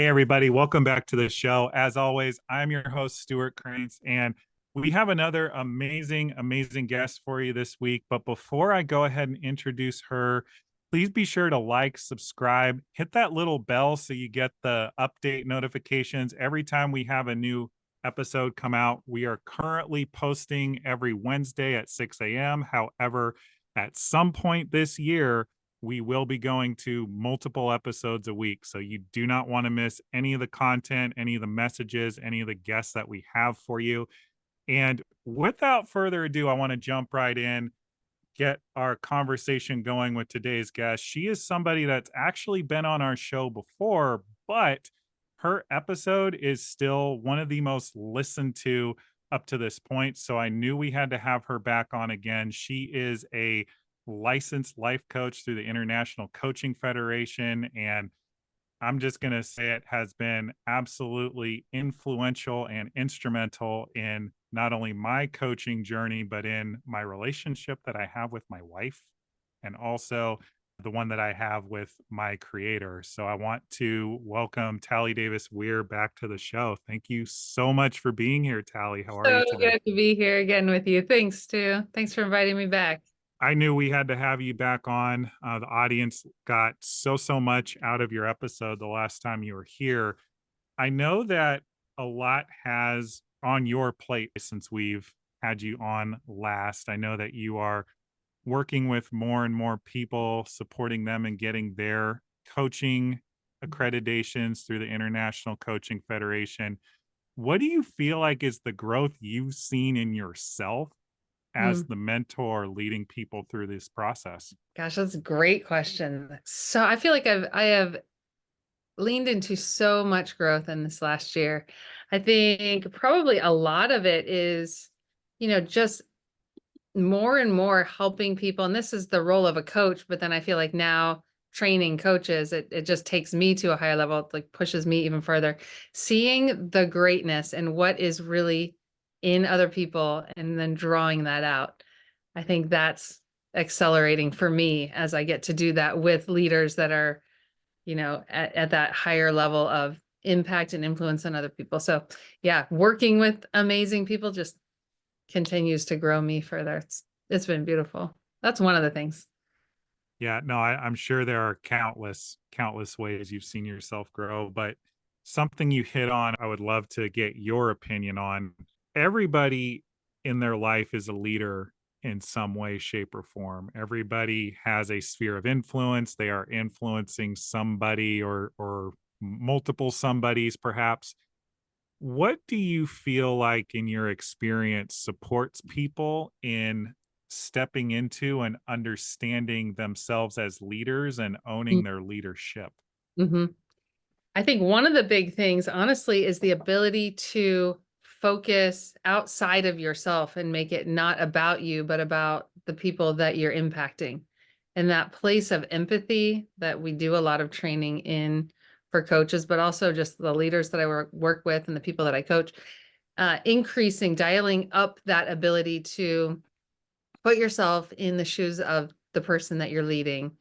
Hey, everybody, welcome back to the show. As always, I'm your host, Stewart Kraintz, and we have another amazing guest for you this week. But before I go ahead and introduce her, please be sure to like, subscribe, hit that little bell so you get the update notifications every time we have a new episode come out. We are currently posting every Wednesday at 6 a.m. However, at some point this year, we will be going to multiple episodes a week. So you do not want to miss any of the content, any of the messages, any of the guests that we have for you. And without further ado, I want to jump right in, get our conversation going with today's guest. She is somebody that's actually been on our show before, but her episode is still one of the most listened to up to this point. So I knew we had to have her back on again. She is a licensed life coach through the International Coaching Federation. And I'm just going to say it has been absolutely influential and instrumental in not only my coaching journey, but in my relationship that I have with my wife and also the one that I have with my creator. So I want to welcome Talie Davis-Weir back to the show. Thank you so much for being here, Talie. How are you So today? good to be here again with you. Thanks, Stu. Thanks for inviting me back. I knew we had to have you back on. The audience got so much out of your episode the last time you were here. I know that a lot has on your plate since we've had you on last. I know that you are working with more and more people, supporting them and getting their coaching accreditations through the International Coaching Federation. What do you feel like is the growth you've seen in yourself as Mm, the mentor leading people through this process? gosh, that's a great question. So I feel like I have leaned into so much growth in this last year. I think probably a lot of it is, just more and more helping people. And this is the role of a coach, but then I feel like now training coaches, it just takes me to a higher level, it like pushes me even further. Seeing the greatness and what is really in other people and then drawing that out. I think that's accelerating for me as I get to do that with leaders that are, at that higher level of impact and influence on other people. So yeah, working with amazing people just continues to grow me further. It's been beautiful. That's one of the things. Yeah, no, I'm sure there are countless ways you've seen yourself grow, but something you hit on, I would love to get your opinion on. Everybody in their life is a leader in some way, shape, or form. Everybody has a sphere of influence. They are influencing somebody or multiple somebodies, perhaps. What do you feel like in your experience supports people in stepping into and understanding themselves as leaders and owning their leadership? Mm-hmm. I think one of the big things, honestly, is the ability to focus outside of yourself and make it not about you, but about the people that you're impacting. And that place of empathy that we do a lot of training in for coaches, but also just the leaders that I work with and the people that I coach, dialing up that ability to put yourself in the shoes of the person that you're leading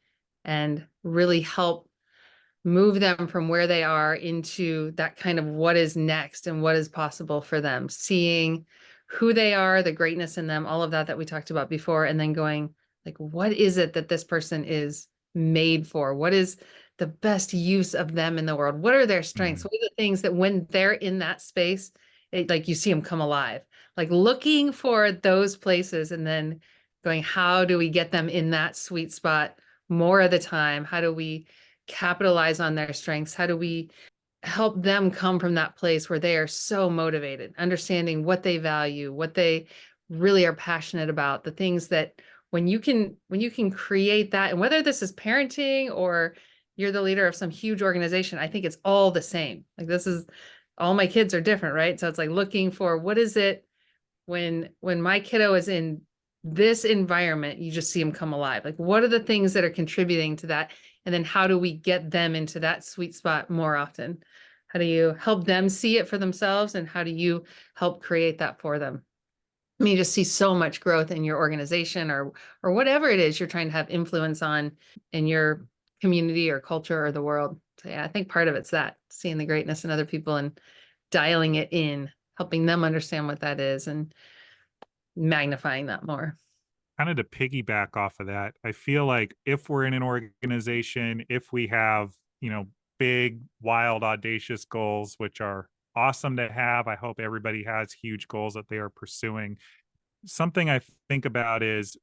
and really help move them from where they are into that kind of what is next and what is possible for them, seeing who they are, the greatness in them, all of that we talked about before, and then going like, what is it that this person is made for? What is the best use of them in the world? What are their strengths? Mm, What are the things that when they're in that space, like you see them come alive, like looking for those places and then going, how do we get them in that sweet spot more of the time? How do we capitalize on their strengths? How do we help them come from that place where they are so motivated, understanding what they value, what they really are passionate about, the things that when you can create that, and whether this is parenting or you're the leader of some huge organization, I think it's all the same. Like this is all my kids are different, right? So it's like looking for what is it when my kiddo is in this environment, you just see them come alive. Like what are the things that are contributing to that? And then how do we get them into that sweet spot more often? How do you help them see it for themselves? And how do you help create that for them? I mean, you just see so much growth in your organization or whatever it is you're trying to have influence on in your community or culture or the world. So yeah, I think part of it's that, seeing the greatness in other people and dialing it in, helping them understand what that is and magnifying that more. Kind of to piggyback off of that, I feel like if we're in an organization, if we have, big, wild, audacious goals, which are awesome to have, I hope everybody has huge goals that they are pursuing. Something I think about is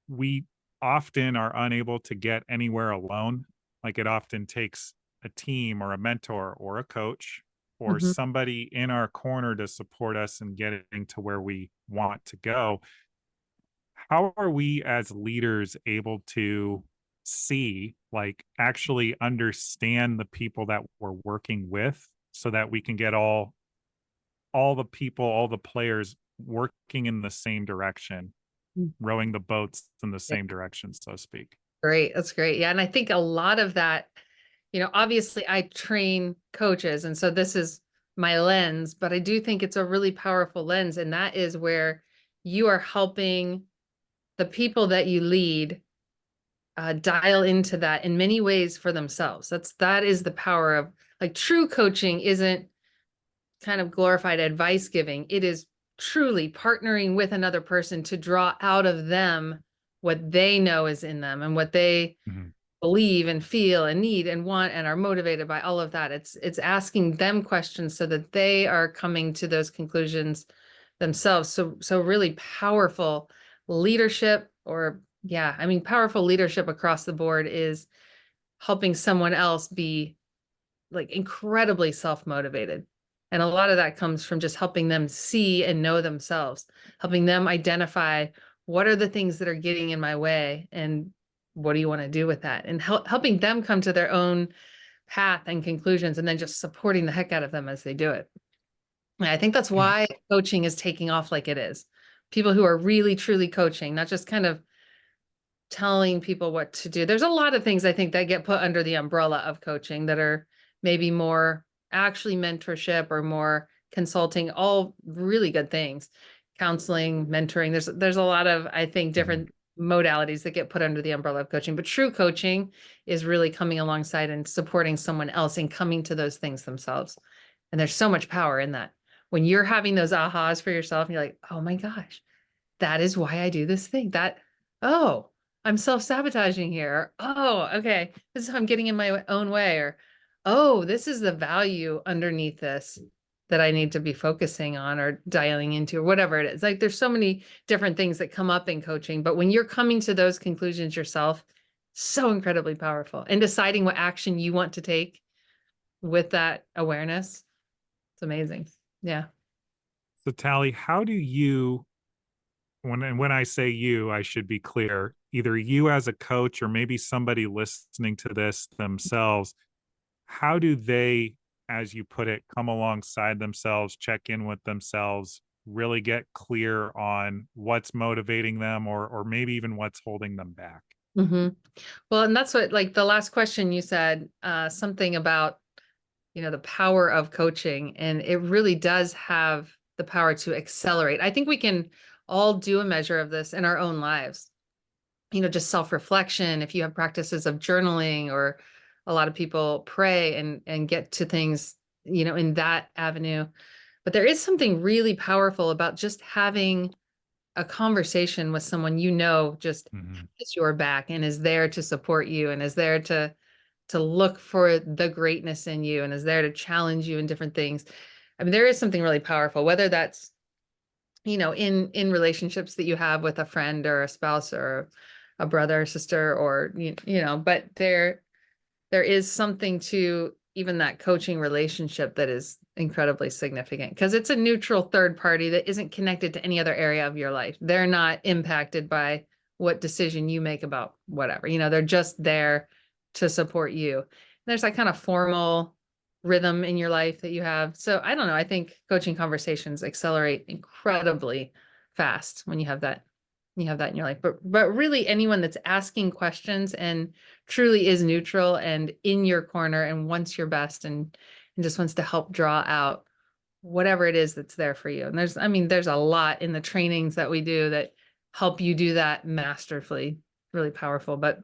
we often are unable to get anywhere alone. Like it often takes a team or a mentor or a coach or Mhm. somebody in our corner to support us in getting to where we want to go. How are we as leaders able to see, like actually understand the people that we're working with so that we can get all the people, all the players working in the same direction, Mm. rowing the boats in the same direction, so to speak? Great. That's great. Yeah. And I think a lot of that, obviously I train coaches, and so this is my lens, but I do think it's a really powerful lens. And that is where you are helping the people that you lead dial into that in many ways for themselves. That is the power of, like, true coaching isn't kind of glorified advice giving. It is truly partnering with another person to draw out of them what they know is in them and what they Mhm. believe and feel and need and want and are motivated by all of that. It's asking them questions so that they are coming to those conclusions themselves. So really powerful leadership, or yeah, I mean powerful leadership across the board is helping someone else be like incredibly self-motivated. And a lot of that comes from just helping them see and know themselves, helping them identify what are the things that are getting in my way and what do you want to do with that? And helping them come to their own path and conclusions, and then just supporting the heck out of them as they do it. And I think that's And why coaching is taking off like it is. People who are really truly coaching, not just kind of telling people what to do. There's a lot of things I think that get put under the umbrella of coaching that are maybe more actually mentorship or more consulting, all really good things. Counseling, mentoring. There's a lot of, I think, Mhm. different modalities that get put under the umbrella of coaching, but true coaching is really coming alongside and supporting someone else and coming to those things themselves. And there's so much power in that. When you're having those ahas for yourself and you're like, "Oh my gosh, that is why I do this thing. Oh, I'm self-sabotaging here. Oh, okay. This is how I'm getting in my own way. Or, oh, this is the value underneath this that I need to be focusing on or dialing into, or whatever it is. Like there's so many different things that come up in coaching, but when you're coming to those conclusions yourself, so incredibly powerful. And deciding what action you want to take with that awareness, it's amazing. Yeah. So, Tally, how do you, when I say you, I should be clear, either you as a coach or maybe somebody listening to this themselves, how do they, as you put it, come alongside themselves, check in with themselves, really get clear on what's motivating them or maybe even what's holding them back? Hmm. Well, and that's what, like the last question you said, something about, the power of coaching, and it really does have the power to accelerate. I think we can all do a measure of this in our own lives. Just self-reflection. If you have practices of journaling, or a lot of people pray and get to things, in that avenue. But there is something really powerful about just having a conversation with someone just Mhm. has your back and is there to support you and is there to look for the greatness in you and is there to challenge you in different things. I mean, there is something really powerful, whether that's, in relationships that you have with a friend or a spouse or a brother or sister, or, but there is something to even that coaching relationship that is incredibly significant because it's a neutral third party that isn't connected to any other area of your life. They're not impacted by what decision you make about whatever. They're just there to support you. There's that kind of formal rhythm in your life that you have. So I don't know. I think coaching conversations accelerate incredibly fast when you have that in your life. But really anyone that's asking questions and truly is neutral and in your corner and wants your best and just wants to help draw out whatever it is that's there for you. And there's a lot in the trainings that we do that help you do that masterfully, really powerful. But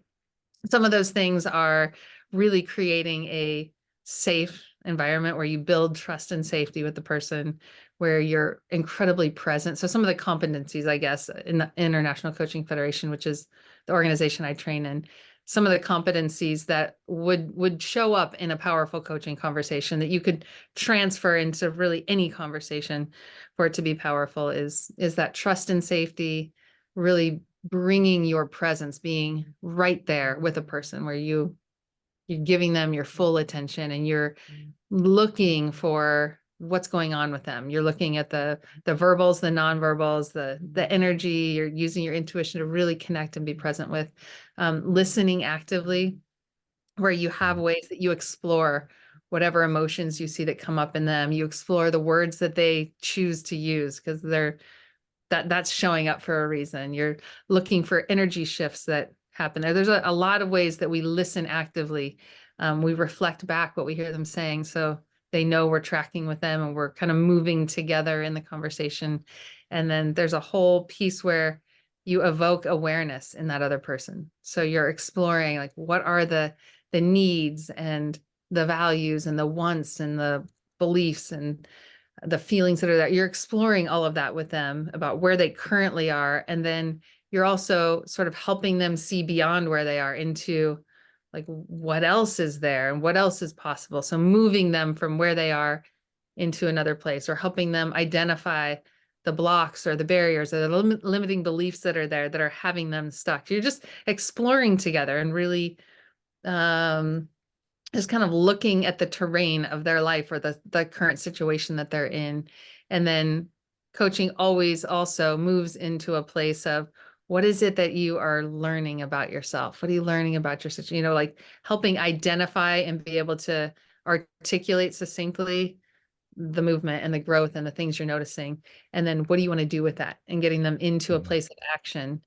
some of those things are really creating a safe environment where you build trust and safety with the person, where you're incredibly present. So some of the competencies, I guess, in the International Coaching Federation, which is the organization I train in, some of the competencies that would show up in a powerful coaching conversation that you could transfer into really any conversation for it to be powerful is that trust and safety, really bringing your presence, being right there with a person where you're giving them your full attention and you're looking for what's going on with them. You're looking at the verbals, the nonverbals, the energy. You're using your intuition to really connect and be present with, listening actively, where you have ways that you explore whatever emotions you see that come up in them. You explore the words that they choose to use because that's showing up for a reason. You're looking for energy shifts that happen there. There's a lot of ways that we listen actively. We reflect back what we hear them saying, so they know we're tracking with them and we're kind of moving together in the conversation. And then there's a whole piece where you evoke awareness in that other person. So you're exploring, like, what are the needs and the values and the wants and the beliefs and the feelings that are there. You're exploring all of that with them about where they currently are. And then you're also sort of helping them see beyond where they are into, like, what else is there and what else is possible. So moving them from where they are into another place, or helping them identify the blocks or the barriers or the limiting beliefs that are there that are having them stuck. You're just exploring together and really, just kind of looking at the terrain of their life or the current situation that they're in. And then coaching always also moves into a place of, what is it that you are learning about yourself? What are you learning about your situation? You know, like helping identify and be able to articulate succinctly the movement and the growth and the things you're noticing. And then what do you want to do with that? And getting them into a place of action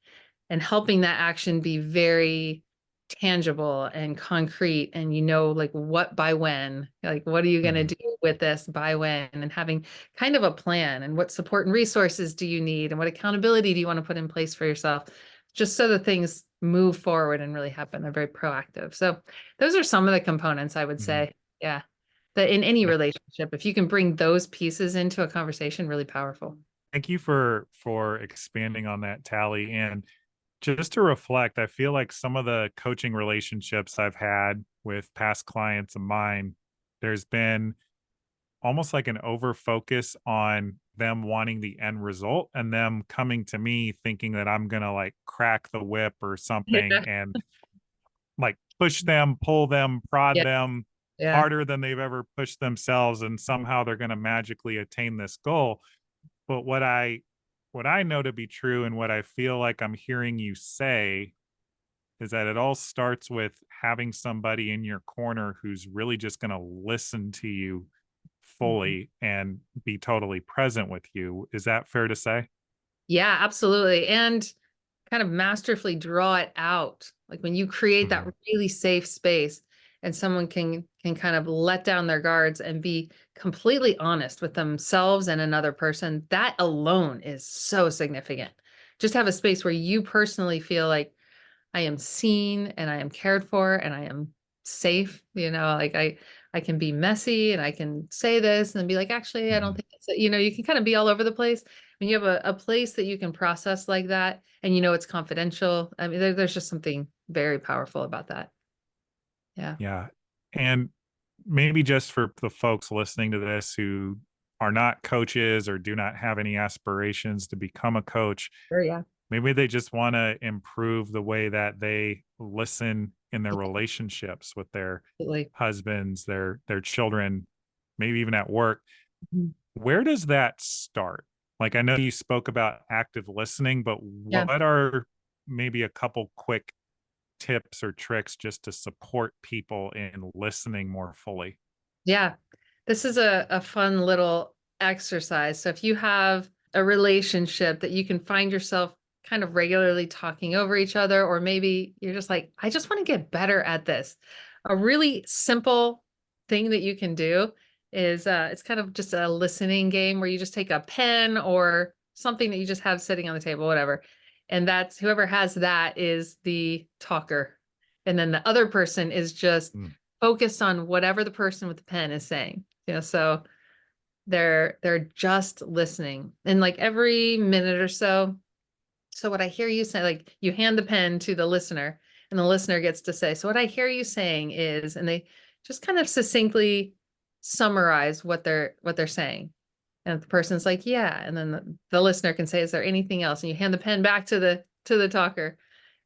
and helping that action be very tangible and concrete, and like what by when, like what are you going to do with this by when, and having kind of a plan, and what support and resources do you need, and what accountability do you want to put in place for yourself, just so that things move forward and really happen. They're very proactive. So those are some of the components, I would say. Yeah, that in any relationship, if you can bring those pieces into a conversation, really powerful. Thank you for expanding on that, Talie. And just to reflect, I feel like some of the coaching relationships I've had with past clients of mine, there's been almost like an over focus on them wanting the end result and them coming to me thinking that I'm going to like crack the whip or something Yeah. and like push them, pull them, prod Yeah. them Yeah. harder than they've ever pushed themselves. And somehow they're going to magically attain this goal. But what I know to be true and what I feel like I'm hearing you say is that it all starts with having somebody in your corner who's really just going to listen to you fully and be totally present with you. Is that fair to say? Yeah, absolutely. And kind of masterfully draw it out. Like when you create that Mhm. really safe space and someone can kind of let down their guards and be completely honest with themselves and another person, that alone is so significant. Just have a space where you personally feel like, I am seen and I am cared for and I am safe. Like I can be messy and I can say this and be like, actually, I don't Mhm. think that's it. You can kind of be all over the place. When you have a place that you can process like that and it's confidential. I mean, there's just something very powerful about that. Yeah. Yeah. And maybe just for the folks listening to this who are not coaches or do not have any aspirations to become a coach, Sure. Yeah. maybe they just want to improve the way that they listen in their relationships with their Absolutely. husbands, their children, maybe even at work. Mhm. Where does that start? Like I know you spoke about active listening, but Yeah. what are maybe a couple quick tips or tricks just to support people in listening more fully? Yeah. This is a fun little exercise. So if you have a relationship that you can find yourself kind of regularly talking over each other, or maybe you're just like, I just want to get better at this. A really simple thing that you can do is it's kind of just a listening game where you just take a pen or something that you just have sitting on the table, whatever. And that's whoever has that is the talker. And then the other person is just Mm. focused on whatever the person with the pen is saying. So they're just listening. And like every minute or so, so what I hear you say, like you hand the pen to the listener and the listener gets to say, so what I hear you saying is, and they just kind of succinctly summarize what they're saying. And if the person's like, yeah, and then the listener can say, is there anything else? And you hand the pen back to the talker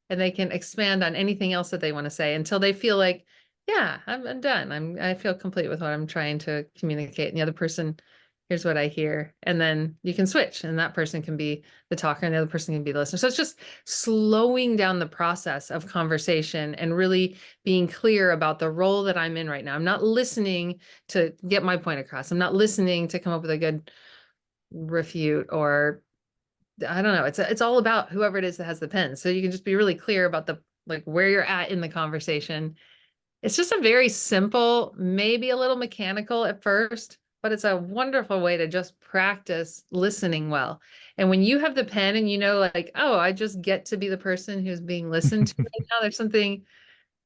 and they can expand on anything else that they want to say until they feel like, yeah, I'm done. I feel complete with what I'm trying to communicate. And the other person, here's what I hear. And then you can switch and that person can be the talker and the other person can be the listener. So it's just slowing down the process of conversation and really being clear about the role that I'm in right now. I'm not listening to get my point across. I'm not listening to come up with a good refute or I don't know. It's all about whoever it is that has the pen. So you can just be really clear about the like where you're at in the conversation. It's just a very simple, maybe a little mechanical at first, but it's a wonderful way to just practice listening well. And when you have the pen and you know, like, oh, I just get to be the person who's being listened to right now, there's something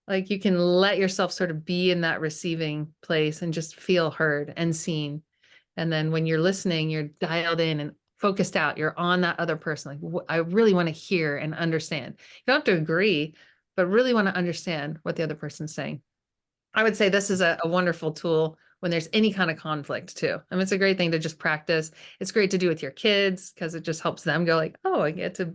like you can let yourself sort of be in that receiving place and just feel heard and seen. And then when you're listening, you're dialed in and focused out. You're on that other person. Like, I really want to hear and understand. You don't have to agree, but really want to understand what the other person's saying. I would say this is a wonderful tool when there's any kind of conflict too. I mean, it's a great thing to just practice. It's great to do with your kids because it just helps them go like, oh, I get to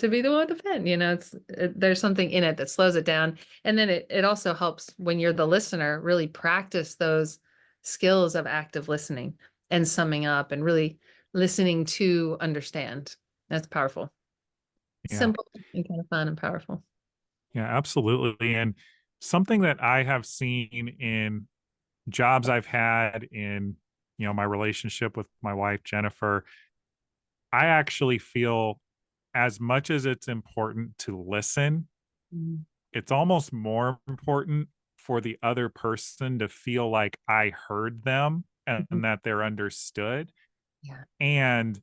be the one with the pen. There's something in it that slows it down. And then it also helps when you're the listener, really practice those skills of active listening and summing up and really listening to understand. That's powerful. Yeah. Simple and kind of fun and powerful. Yeah, absolutely. And something that I have seen in jobs I've had in, my relationship with my wife, Jennifer, I actually feel as much as it's important to listen, Mm. it's almost more important for the other person to feel like I heard them and Mhm. that they're understood Yeah. and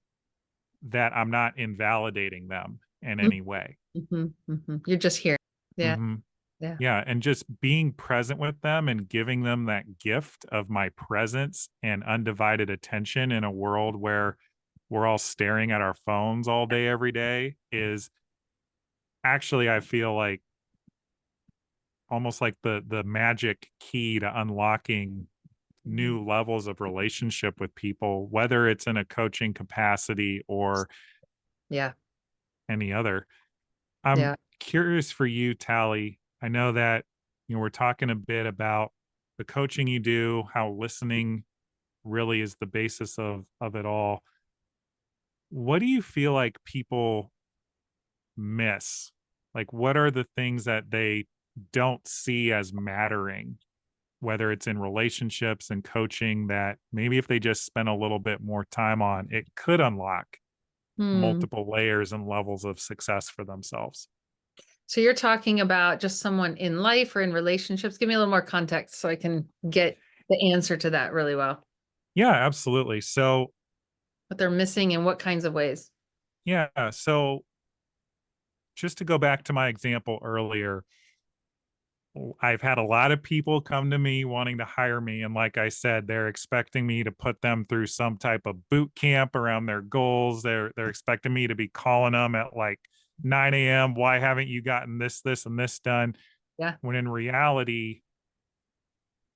that I'm not invalidating them in any way. Mhm, mhm. You're just here. Yeah, Hmm. yeah. Yeah, and just being present with them and giving them that gift of my presence and undivided attention in a world where we're all staring at our phones all day every day is actually I feel like almost like the magic key to unlocking Mhm. new levels of relationship with people, whether it's in a coaching capacity or Yeah, any other. I'm yeah. curious for you, Tally. I know that we're talking a bit about the coaching you do, how listening really is the basis of it all. What do you feel like people miss? Like what are the things that they don't see as mattering, whether it's in relationships and coaching that maybe if they just spend a little bit more time on, it could unlock Hmm. multiple layers and levels of success for themselves? So you're talking about just someone in life or in relationships? Give me a little more context so I can get the answer to that really well. Yeah, absolutely. So, What they're missing in what kinds of ways? yeah, so just to go back to my example earlier, I've had a lot of people come to me wanting to hire me. And like I said, they're expecting me to put them through some type of boot camp around their goals. They're expecting me to be calling them at like 9 a.m. Why haven't you gotten this, and this done? Yeah. When in reality,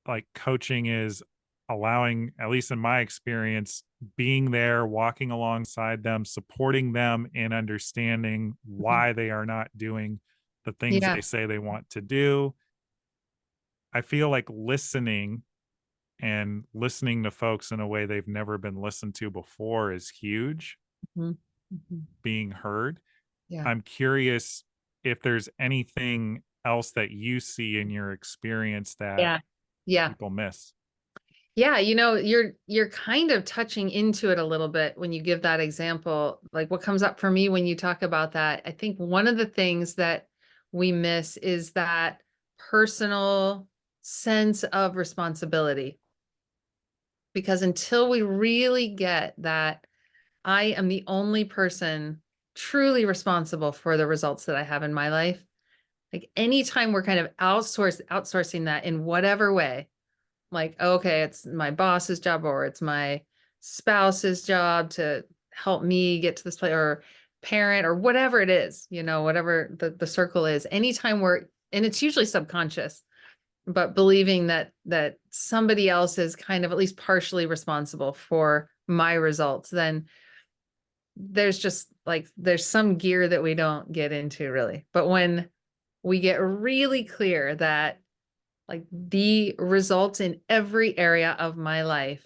like coaching is allowing, at least in my experience, being there, walking alongside them, supporting them in understanding Mhm. why they are not doing the things Yeah. they say they want to do. I feel like listening to folks in a way they've never been listened to before is huge, Mhm. Mhm. being heard. Yeah. I'm curious if there's anything else that you see in your experience that Yeah. Yeah. people miss. Yeah, you're kind of touching into it a little bit when you give that example. Like what comes up for me when you talk about that, I think one of the things that we miss is that personal sense of responsibility. Because until we really get that I am the only person truly responsible for the results that I have in my life, Like anytime we're kind of outsourcing that in whatever way, like, okay, it's my boss's job or it's my spouse's job to help me get to this place, or parent or whatever it is, whatever the circle is. Anytime and it's usually subconscious, but believing that somebody else is kind of at least partially responsible for my results, then there's some gear that we don't get into really. But when we get really clear that like the results in every area of my life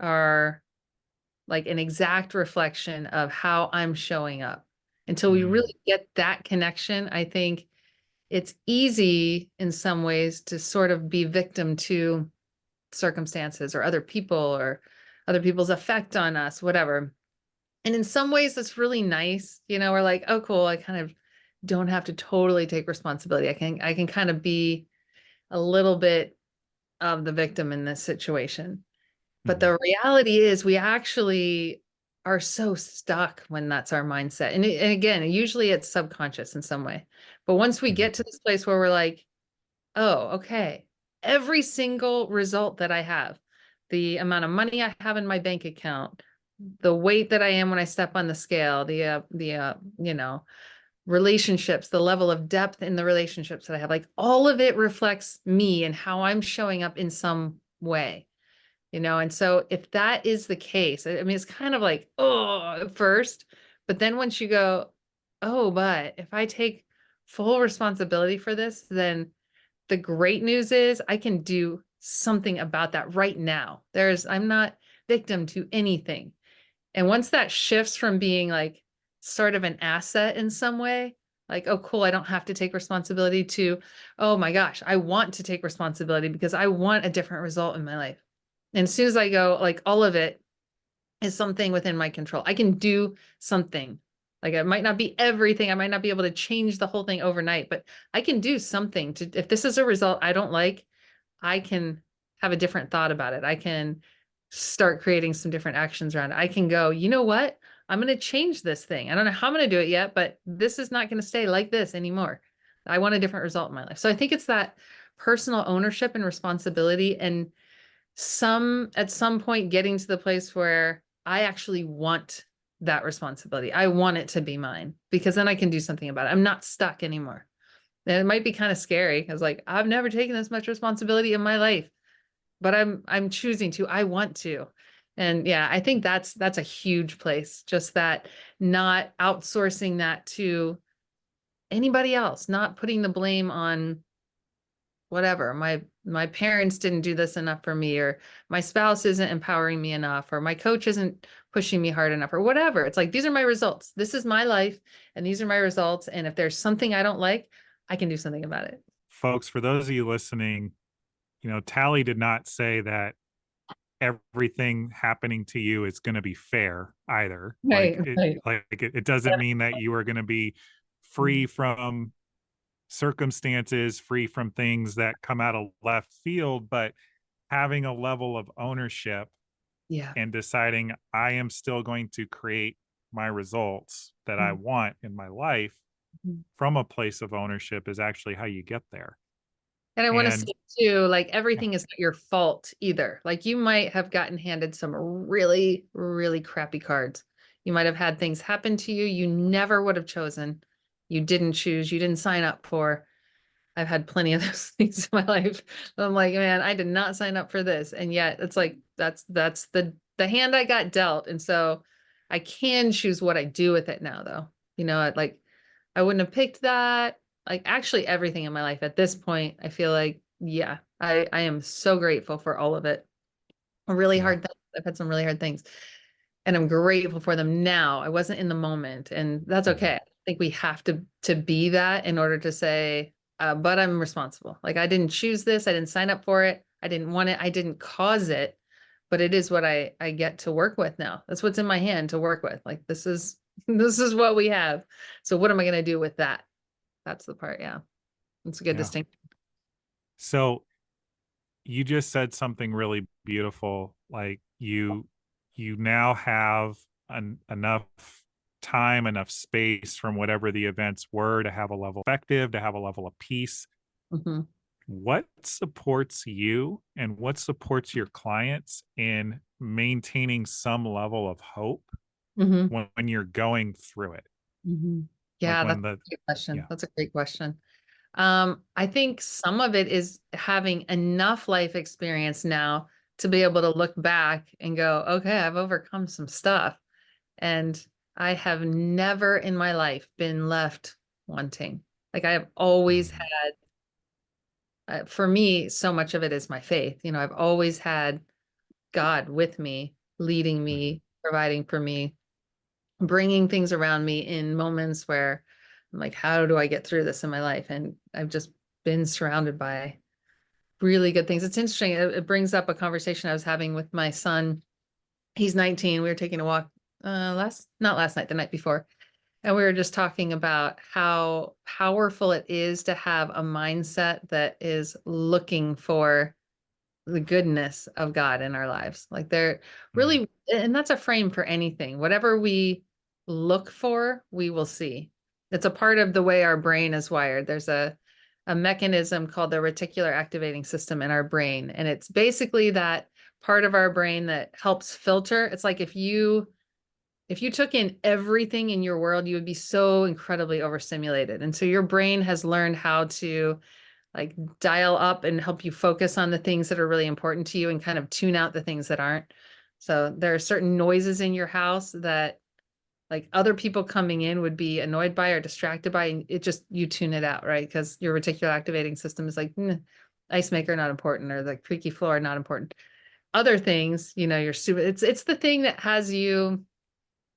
are like an exact reflection of how I'm showing up. Until we Mm, really get that connection, I think it's easy in some ways to sort of be victim to circumstances or other people's effect on us, whatever. And in some ways that's really nice. We're like, oh cool, I kind of don't have to totally take responsibility. I can kind of be a little bit of the victim in this situation. But mhm, the reality is we actually are so stuck when that's our mindset. And again, usually it's subconscious in some way. But once we mhm, get to this place where we're like, oh, okay, every single result that I have, the amount of money I have in my bank account, the weight that I am when I step on the scale, the relationships, the level of depth in the relationships that I have, like all of it reflects me and how I'm showing up in some way. And so if that is the case, I mean, it's kind of like, oh, at first, but then once you go, oh, but if I take full responsibility for this, then the great news is I can do something about that right now. I'm not victim to anything. And once that shifts from being like sort of an asset in some way, like, oh, cool, I don't have to take responsibility, to, oh my gosh, I want to take responsibility because I want a different result in my life. And as soon as I go, like, all of it is something within my control. I can do something. Like, it might not be everything. I might not be able to change the whole thing overnight, but I can do something to, if this is a result I don't like, I can have a different thought about it. I can start creating some different actions around it. I can go, you know what? I'm going to change this thing. I don't know how I'm going to do it yet, but this is not going to stay like this anymore. I want a different result in my life. So I think it's that personal ownership and responsibility, and at some point getting to the place where I actually want that responsibility. I want it to be mine because then I can do something about it. I'm not stuck anymore. And it might be kind of scary because like I've never taken this much responsibility in my life, but I'm choosing to. I want to. And yeah, I think that's a huge place. Just that, not outsourcing that to anybody else, not putting the blame on whatever. My parents didn't do this enough for me, or my spouse isn't empowering me enough, or my coach isn't pushing me hard enough, or whatever. It's like, these are my results. This is my life and these are my results. And if there's something I don't like, I can do something about it. folks, for those of you listening, Talie did not say that everything happening to you is going to be fair either. Right, right. It doesn't mean that you are going to be free from circumstances, free from things that come out of left field, but having a level of ownership Yeah. and deciding I am still going to create my results that I want in my life Mhm. from a place of ownership is actually how you get there. And I want to And say too, like, everything is not your fault either. Like, you might have gotten handed some really, really crappy cards. You might have had things happen to you you never would have chosen. You didn't choose, you didn't sign up for. I've had plenty of those things in my life. I'm like, man, I did not sign up for this. And yet it's like, that's the hand I got dealt. And so I can choose what I do with it now, though. Like, I wouldn't have picked that. Like, actually everything in my life at this point, I feel like, yeah, I am so grateful for all of it. A really yeah, hard thing. I've had some really hard things, and I'm grateful for them now. I wasn't in the moment, and that's mhm, okay. I think we have to be that in order to say, but I'm responsible. Like, I didn't choose this. I didn't sign up for it. I didn't want it. I didn't cause it, but it is what I get to work with now. That's what's in my hand to work with. Like, this is this is what we have. So what am I going to do with that? That's the part. Yeah. It's a good yeah. distinction. So you just said something really beautiful. Like you now have enough time, enough space from whatever the events were to have a level of perspective, to have a level of peace. Mhm. What supports you and what supports your clients in maintaining some level of hope Mhm. when you're going through it? Mhm. Like Yeah, when that's the a great question. yeah. That's a great question. I think some of it is having enough life experience now to be able to look back and go, okay, I've overcome some stuff. And I have never in my life been left wanting. Like I have always Mhm, had, for me, so much of it is my faith. You know, I've always had God with me, leading mhm, me, providing for me, bringing things around me in moments where I'm like, how do I get through this in my life? And I've just been surrounded by really good things. It's interesting. It brings up a conversation I was having with my son. He's 19. We were taking a walk not last night, the night before. And we were just talking about how powerful it is to have a mindset that is looking for the goodness of God in our lives. Like they're mhm, really, and that's a frame for anything. Whatever we look for, we will see. It's a part of the way our brain is wired. There's a mechanism called the reticular activating system in our brain. And it's basically that part of our brain that helps filter. It's like if you took in everything in your world, you would be so incredibly overstimulated. And so your brain has learned how to like dial up and help you focus on the things that are really important to you and kind of tune out the things that aren't. So there are certain noises in your house that like other people coming in would be annoyed by or distracted by, and it just you tune it out, right? Because your reticular activating system is like, ice maker not important, or the creaky floor not important. Other things, you know, you're super. It's the thing that has you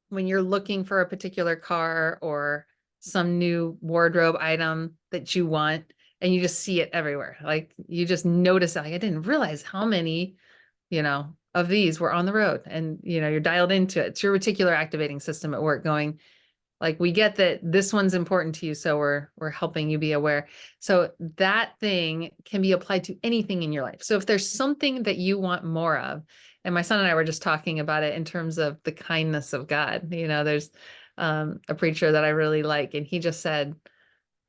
when you're looking for a particular car or some new wardrobe item that you want and you just see it everywhere. Like you just notice it. Like I didn't realize how many, of these were on the road and you're dialed into it. It's your reticular activating system at work going, like we get that this one's important to you, so we're helping you be aware. So that thing can be applied to anything in your life. So if there's something that you want more of, and my son and I were just talking about it in terms of the kindness of God. There's a preacher that I really like, and he just said,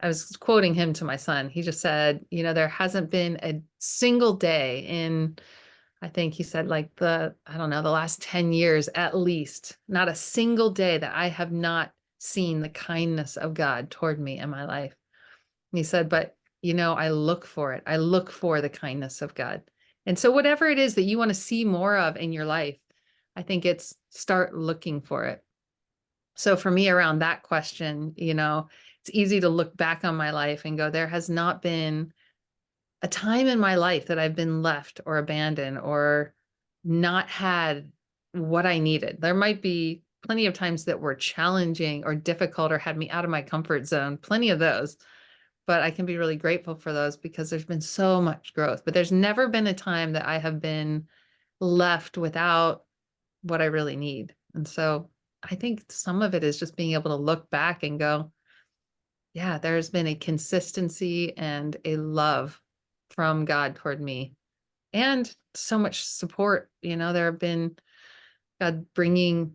I was quoting him to my son. He just said, there hasn't been a single day in I think he said like I don't know, the last 10 years at least, not a single day that I have not seen the kindness of God toward me in my life. And he said, but I look for it. I look for the kindness of God. And so whatever it is that you want to see more of in your life, I think it's start looking for it. So for me around that question, it's easy to look back on my life and go, there has not been a time in my life that I've been left or abandoned or not had what I needed. There might be plenty of times that were challenging or difficult or had me out of my comfort zone, plenty of those. But I can be really grateful for those because there's been so much growth. But there's never been a time that I have been left without what I really need. And so I think some of it is just being able to look back and go, yeah, there's been a consistency and a love from God toward me and so much support. There have been God bringing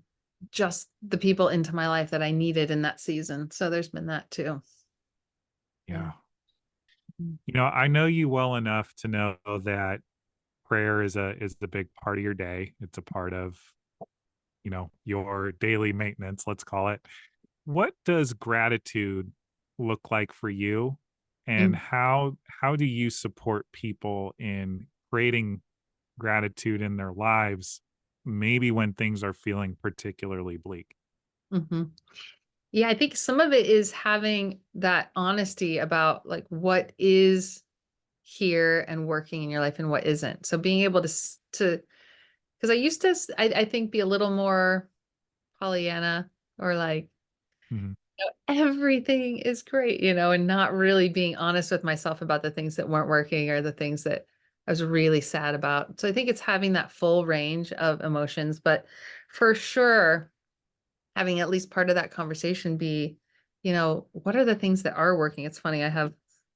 just the people into my life that I needed in that season. So there's been that too. Yeah. yeah. I know you well enough to know that prayer is the big part of your day. It's a part of, your daily maintenance, let's call it. What does gratitude look like for you? And Mm, how do you support people in creating gratitude in their lives, maybe when things are feeling particularly bleak? mhm. Yeah, I think some of it is having that honesty about like what is here and working in your life and what isn't. So being able to because I used to I think be a little more Pollyanna or like Mhm. everything is great, and not really being honest with myself about the things that weren't working or the things that I was really sad about. So I think it's having that full range of emotions, but for sure, having at least part of that conversation be, what are the things that are working? It's funny, I have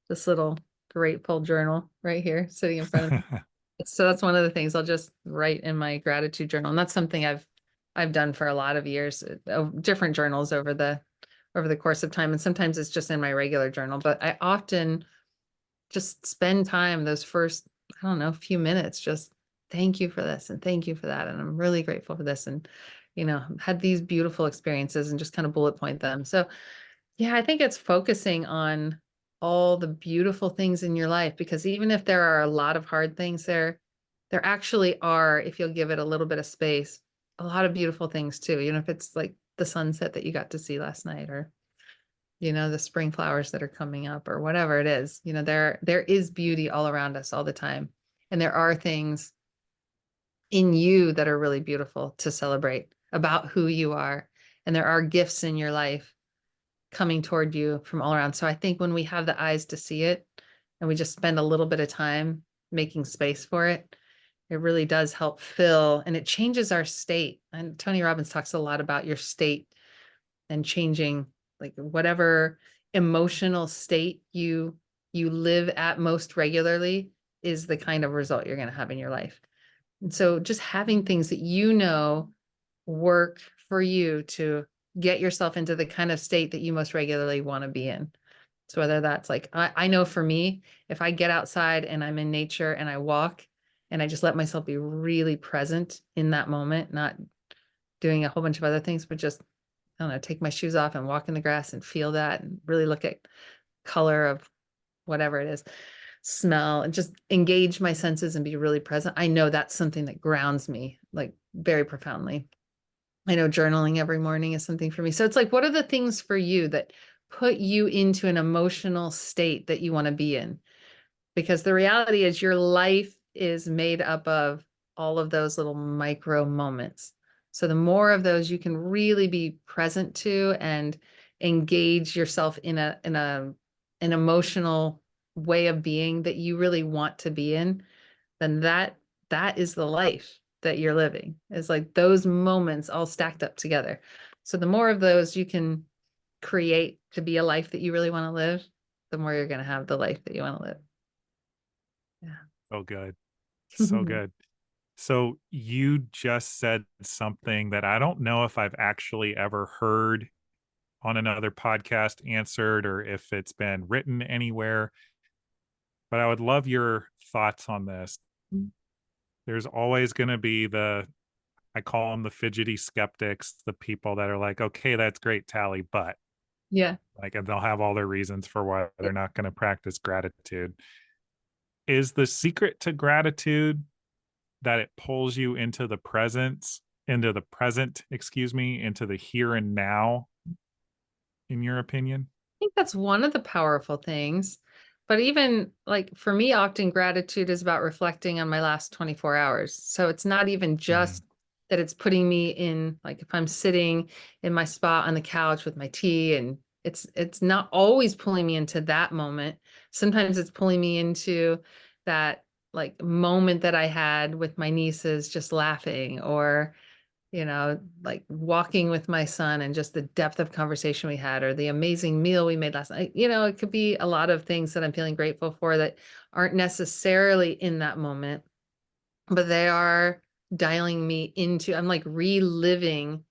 this little grateful journal right here sitting in front of me. So that's one of the things I'll just write in my gratitude journal. And that's something I've I've done for a lot of years, different journals over the course of time. And sometimes it's just in my regular journal, but I often just spend time those first, I don't know, few minutes, just thank you for this and thank you for that. And I'm really grateful for this. And, had these beautiful experiences and just kind of bullet point them. So yeah, I think it's focusing on all the beautiful things in your life, because even if there are a lot of hard things there actually are, if you'll give it a little bit of space, a lot of beautiful things too. If it's like the sunset that you got to see last night, or the spring flowers that are coming up, or whatever it is, there is beauty all around us all the time. And there are things in you that are really beautiful to celebrate about who you are. And there are gifts in your life coming toward you from all around. So I think when we have the eyes to see it and we just spend a little bit of time making space for it, it really does help fill, and it changes our state. And Tony Robbins talks a lot about your state and changing, like whatever emotional state you live at most regularly is the kind of result you're going to have in your life. And so just having things that work for you to get yourself into the kind of state that you most regularly want to be in. So whether that's like, I know for me, if I get outside and I'm in nature and I walk and I just let myself be really present in that moment, not doing a whole bunch of other things, but just, I don't know, take my shoes off and walk in the grass and feel that and really look at color of whatever it is, smell, and just engage my senses and be really present. I know that's something that grounds me like very profoundly. I know journaling every morning is something for me. So it's like, what are the things for you that put you into an emotional state that you want to be in? Because the reality is your life is made up of all of those little micro moments. So the more of those you can really be present to and engage yourself in an emotional way of being that you really want to be in, then that is the life that you're living. Is like those moments all stacked up together. So the more of those you can create to be a life that you really want to live, the more you're going to have the life that you want to live. So good. So Yeah. good. So you just said something that I don't know if I've actually ever heard on another podcast answered, or if it's been written anywhere, but I would love your thoughts on this. There's always going to be I call them the fidgety skeptics, the people that are like, okay, that's great, Talie, but Yeah. like, and they'll have all their reasons for why they're not going to practice gratitude. Is the secret to gratitude that it pulls you into the present, excuse me, into the here and now, in your opinion? Think that's one of the powerful things. But even like for me, often gratitude is about reflecting on my last 24 hours. So it's not even Mm, just that it's putting me in, like if I'm sitting in my spot on the couch with my tea, and it's not always pulling me into that moment. Sometimes it's pulling me into that like moment that I had with my nieces just laughing, or like walking with my son and just the depth of conversation we had, or the amazing meal we made last night. It could be a lot of things that I'm feeling grateful for that aren't necessarily in that moment, but they are dialing me into, I'm like reliving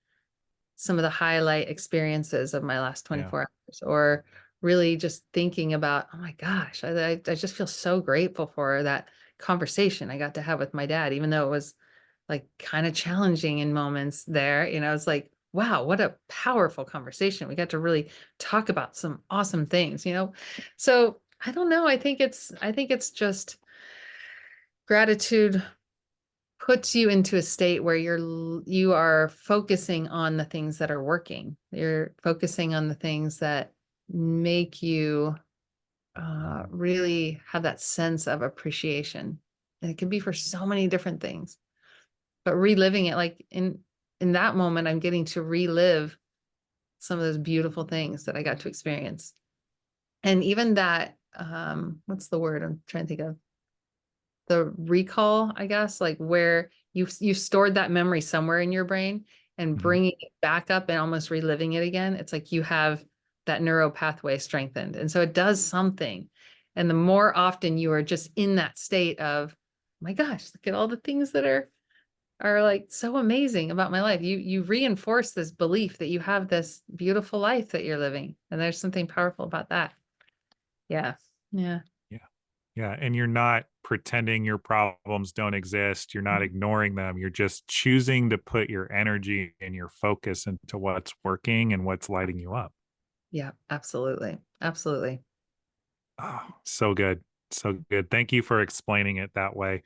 some of the highlight experiences of my last yeah. 24 hours, or really just thinking about, oh my gosh, I just feel so grateful for that conversation I got to have with my dad, even though it was like kind of challenging in moments there. It's like, wow, what a powerful conversation. We got to really talk about some awesome things. So I don't know. I think it's just gratitude puts you into a state where you are focusing on the things that are working. You're focusing on the things that make you really have that sense of appreciation. And it can be for so many different things. But reliving it, like in that moment, I'm getting to relive some of those beautiful things that I got to experience. And even that, what's the word I'm trying to think of? The recall, I guess, like where you stored that memory somewhere in your brain, and Mhm. bringing it back up and almost reliving it again. It's like you have that neural pathway strengthened. And so it does something. And the more often you are just in that state of, oh my gosh, look at all the things that are are like so amazing about my life. You reinforce this belief that you have this beautiful life that you're living. And there's something powerful about that. Yeah. Yeah. Yeah. Yeah. And you're not pretending your problems don't exist. You're not ignoring them. You're just choosing to put your energy and your focus into what's working and what's lighting you up. Yeah, absolutely. Absolutely. Oh, so good. So good. Thank you for explaining it that way.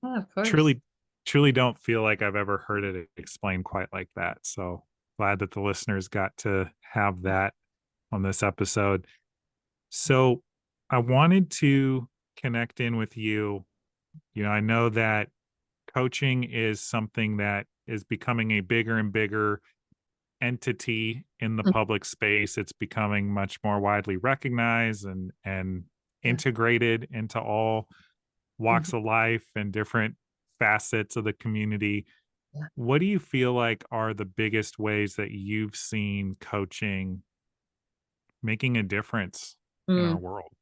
Yeah, of course. Truly, truly don't feel like I've ever heard it explained quite like that. So glad that the listeners got to have that on this episode. So I wanted to connect in with you. You know, I know that coaching is something that is becoming a bigger and bigger entity in the Mm, public space. It's becoming much more widely recognized and yeah. integrated into all Mhm. walks of life and different facets of the community. Yeah. What do you feel like are the biggest ways that you've seen coaching making a difference in our Mm. world?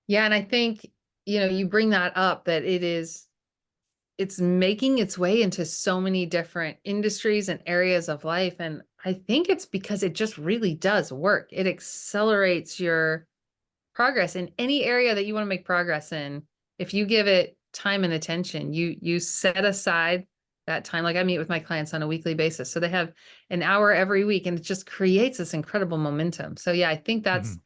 Yeah, and I think, you bring that up that it's making its way into so many different industries and areas of life. And I think it's because it just really does work. It accelerates your progress in any area that you want to make progress in. If you give it time and attention, you set aside that time. Like I meet with my clients on a weekly basis. So they have an hour every week and it just creates this incredible momentum. So yeah, I think that's Mhm,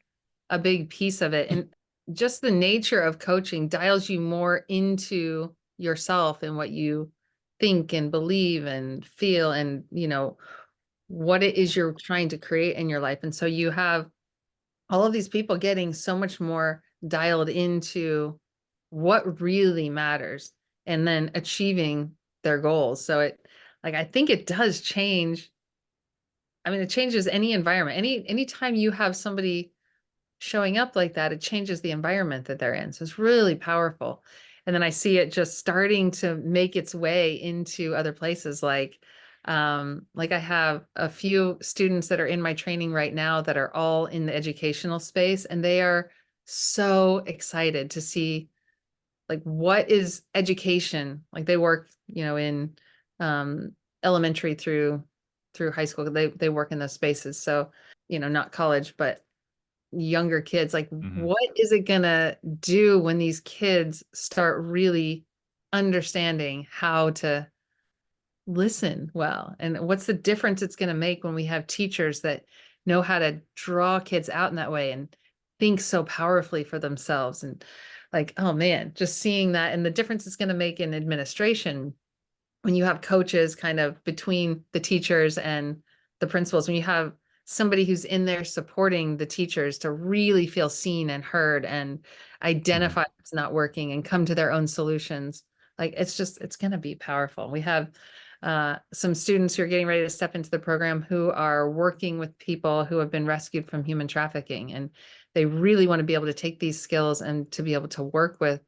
a big piece of it. And just the nature of coaching dials you more into yourself and what you think and believe and feel and, what it is you're trying to create in your life. And so you have all of these people getting so much more dialed into what really matters and then achieving their goals. So I think it does change. I mean, it changes any environment. Anytime you have somebody showing up like that, it changes the environment that they're in. So it's really powerful. And then I see it just starting to make its way into other places. Like I have a few students that are in my training right now that are all in the educational space, and they are so excited to see like what is education. Like they work, in um, elementary through high school. They work in those spaces. So, not college, but younger kids, like mhm, what is it gonna do when these kids start really understanding how to listen well? And what's the difference it's gonna make when we have teachers that know how to draw kids out in that way and think so powerfully for themselves? And like, oh man, just seeing that and the difference it's gonna make in administration when you have coaches kind of between the teachers and the principals, when you have somebody who's in there supporting the teachers to really feel seen and heard and mhm. identify what's not working and come to their own solutions, like it's going to be powerful. We have some students who are getting ready to step into the program who are working with people who have been rescued from human trafficking, and they really want to be able to take these skills and to be able to work with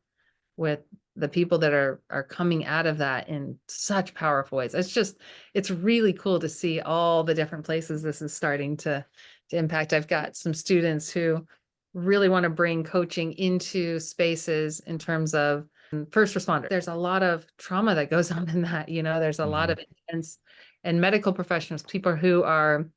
the people that are coming out of that in such powerful ways. It's really cool to see all the different places this is starting to impact. I've got some students who really want to bring coaching into spaces in terms of first responder. There's a lot of trauma that goes on in that, there's a lot Mhm. of intense and medical professionals, people who are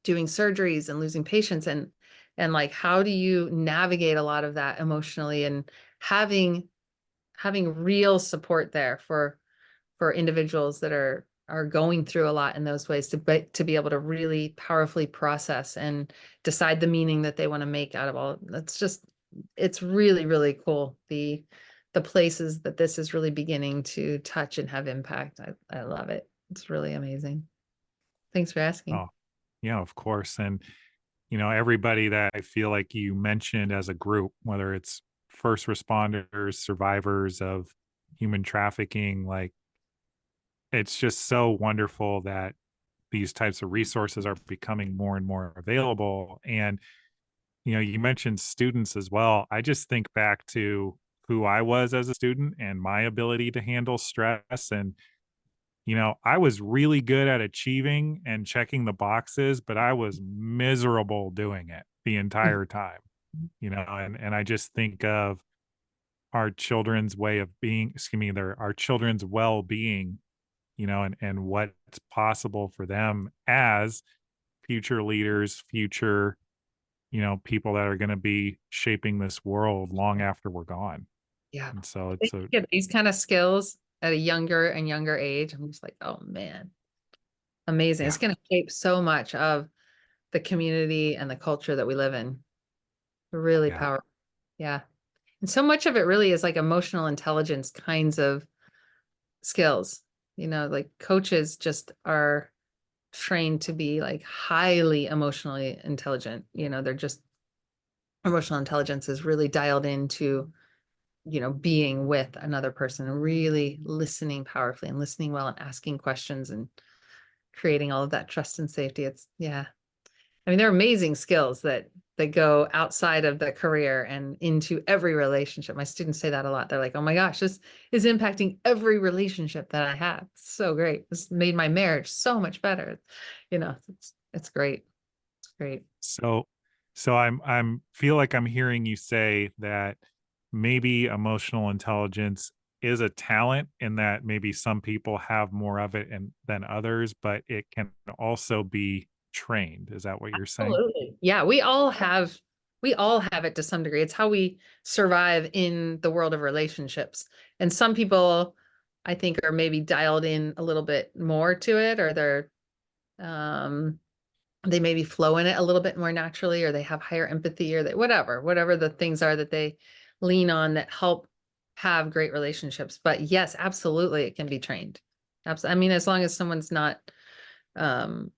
doing surgeries and losing patients and like how do you navigate a lot of that emotionally and having real support there for individuals that are going through a lot in those ways to be able to really powerfully process and decide the meaning that they want to make out of all. It's really really cool, the places that this is really beginning to touch and have impact. I love it. It's really amazing. Thanks for asking. Oh, yeah, of course. And, you know, everybody that I feel like you mentioned as a group, whether it's first responders, survivors of human trafficking, like it's just so wonderful that these types of resources are becoming more and more available. And, you know, you mentioned students as well. I just think back to who I was as a student and my ability to handle stress. And, you know, I was really good at achieving and checking the boxes, but I was miserable doing it the entire time, you know, and I just think of our children's way of being, excuse me, our children's well-being, and what's possible for them as future leaders, future, people that are going to be shaping this world long after we're gone. Yeah. And so They it's a, get these kind of skills at a younger and younger age. I'm just like, oh man, amazing. yeah, It's going to shape so much of the community and the culture that we live in. Really yeah, powerful. Yeah. And so much of it really is like emotional intelligence kinds of skills. Like coaches just are trained to be like highly emotionally intelligent. They're just emotional intelligence is really dialed into, being with another person and really listening powerfully and listening well and asking questions and creating all of that trust and safety. It's yeah. I mean, they're amazing skills that go outside of the career and into every relationship. My students say that a lot. They're like, "Oh my gosh, this is impacting every relationship that I have. It's so great. It's made my marriage so much better." It's great. It's great. so I'm feel like I'm hearing you say that maybe emotional intelligence is a talent, and that maybe some people have more of it than others, but it can also be trained. Is that what you're saying? Absolutely. Yeah, we all have it to some degree. It's how we survive in the world of relationships. And some people I think are maybe dialed in a little bit more to it, or um they maybe flow in it a little bit more naturally, or they have higher empathy, or whatever the things are that they lean on that help have great relationships. But yes, absolutely it can be trained. Absolutely. I mean, as long as someone's not um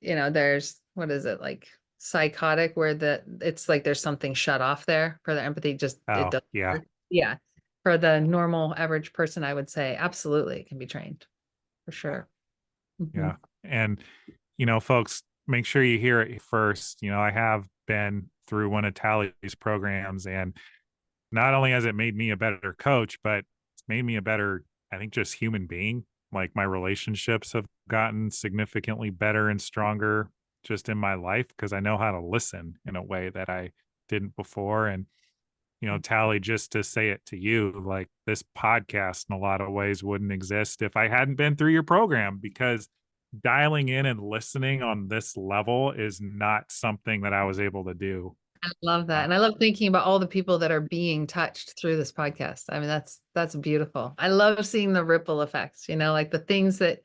there's what is it like psychotic where it's like there's something shut off there for the empathy, just it Oh, doesn't yeah, work. Yeah. For the normal average person, I would say absolutely it can be trained for yeah, sure. Hmm. yeah. And, folks, make sure you hear it first. I have been through one of Tally's programs, and not only has it made me a better coach, but it's made me a better, I think, just human being. Like, my relationships have gotten significantly better and stronger just in my life because I know how to listen in a way that I didn't before. And, Tally, just to say it to you, like, this podcast in a lot of ways wouldn't exist if I hadn't been through your program, because dialing in and listening on this level is not something that I was able to do. I love that. Uh, And I love thinking about all the people that are being touched through this podcast. I mean, that's beautiful. I love seeing the ripple effects, like the things that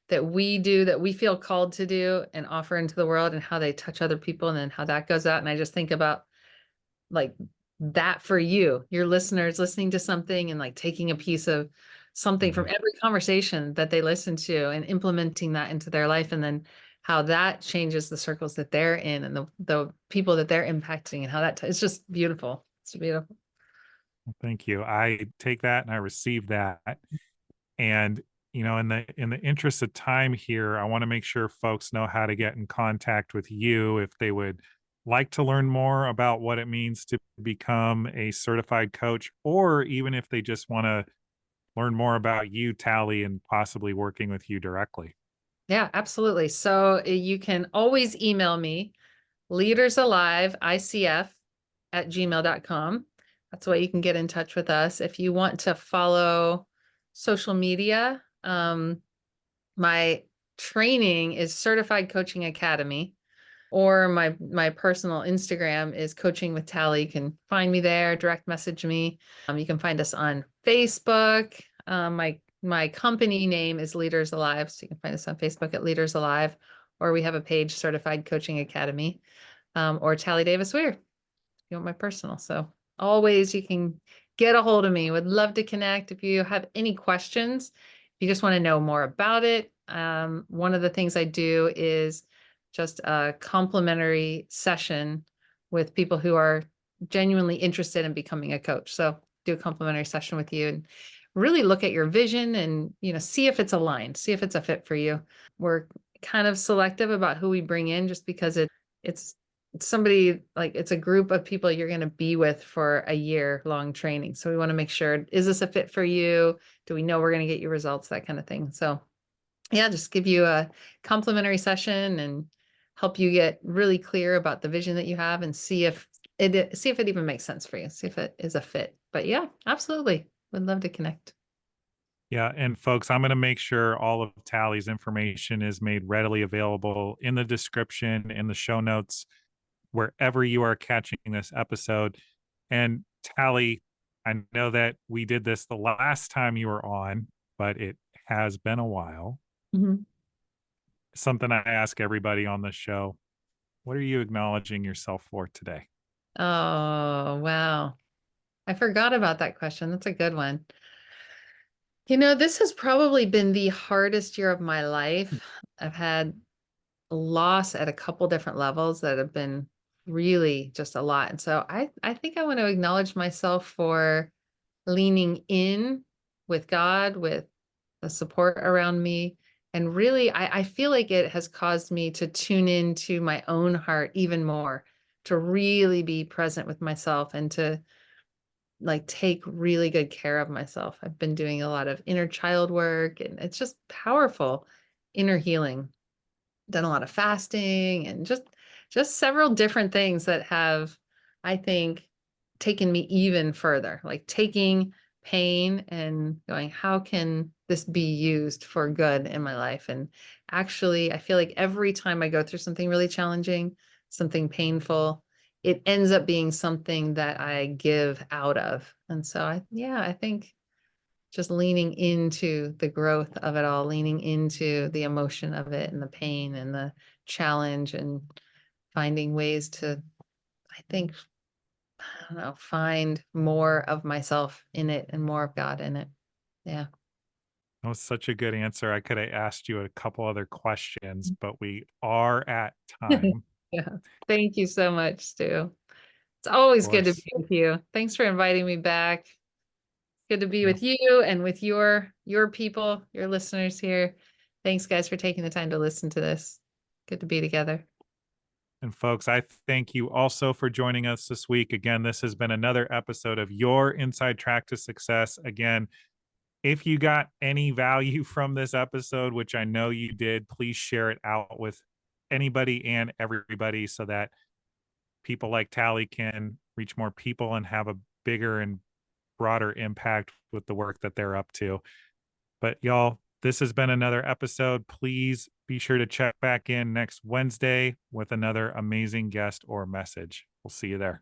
we do that we feel called to do and offer into the world and how they touch other people and then how that goes out. And I just think about like that for you, your listeners listening to something and like taking a piece of something from mhm. every conversation that they listen to and implementing that into their life, and then how that changes the circles that they're in and the people that they're impacting and how it's just beautiful. It's beautiful. Thank you. I take that and I receive that. And, in the interest of time here, I want to make sure folks know how to get in contact with you if they would like to learn more about what it means to become a certified coach, or even if they just want to learn more about you, Tally, and possibly working with you directly. Yeah, absolutely. So you can always email me leadersaliveicf@gmail.com. That's why you can get in touch with us. If you want to follow social media, my training is Certified Coaching Academy, or my personal Instagram is Coaching with Talie. You can find me there, direct message me. You can find us on Facebook. My company name is Leaders Alive, so you can find us on Facebook at Leaders Alive, or we have a page, Certified Coaching Academy, or Talie Davis-Weir you want my personal. So always you can get a hold of me. Would love to connect. If you have any questions, if you just want to know more about it, one of the things I do is just a complimentary session with people who are genuinely interested in becoming a coach. So do a complimentary session with you and really look at your vision and see if it's aligned, see if it's a fit for you. We're kind of selective about who we bring in just because it's somebody like it's a group of people you're going to be with for a year-long training. So we want to make sure, is this a fit for you? Do we know we're going to get you results, that kind of thing. So yeah, just give you a complimentary session and help you get really clear about the vision that you have and see if see if it even makes sense for you. See if it is a fit. But yeah, absolutely. Would love to connect. Yeah, and folks, I'm going to make sure all of Talie's information is made readily available in the description, in the show notes, wherever you are catching this episode. And Talie, I know that we did this the last time you were on, but it has been a while. Mhm. Something I ask everybody on the show. What are you acknowledging yourself for today? Oh, wow. I forgot about that question. That's a good one. This has probably been the hardest year of my life. I've had loss at a couple different levels that have been really just a lot. And so I think I want to acknowledge myself for leaning in with God, with the support around me. And really, I feel like it has caused me to tune into my own heart even more, to really be present with myself and to like take really good care of myself. I've been doing a lot of inner child work and it's just powerful inner healing. Done a lot of fasting and just several different things that have, I think, taken me even further, like taking pain and going, how can this be used for good in my life? And actually, I feel like every time I go through something really challenging, something painful, it ends up being something that I give out of. And so I think just leaning into the growth of it all, leaning into the emotion of it and the pain and the challenge and finding ways to, I think, I don't know, find more of myself in it and more of God in it. Yeah. That was such a good answer. I could have asked you a couple other questions, but we are at time. Yeah. Thank you so much, Stu. It's Of always good to be course. with you. Thanks for inviting me back. Good to be Yeah. with you and with your people, your listeners here. Thanks guys for taking the time to listen to this. Good to be together. And folks, I thank you also for joining us this week. Again, this has been another episode of Your Inside Track to Success. Again, if you got any value from this episode, which I know you did, please share it out with anybody and everybody so that people like Talie can reach more people and have a bigger and broader impact with the work that they're up to. But y'all, this has been another episode. Please be sure to check back in next Wednesday with another amazing guest or message. We'll see you there.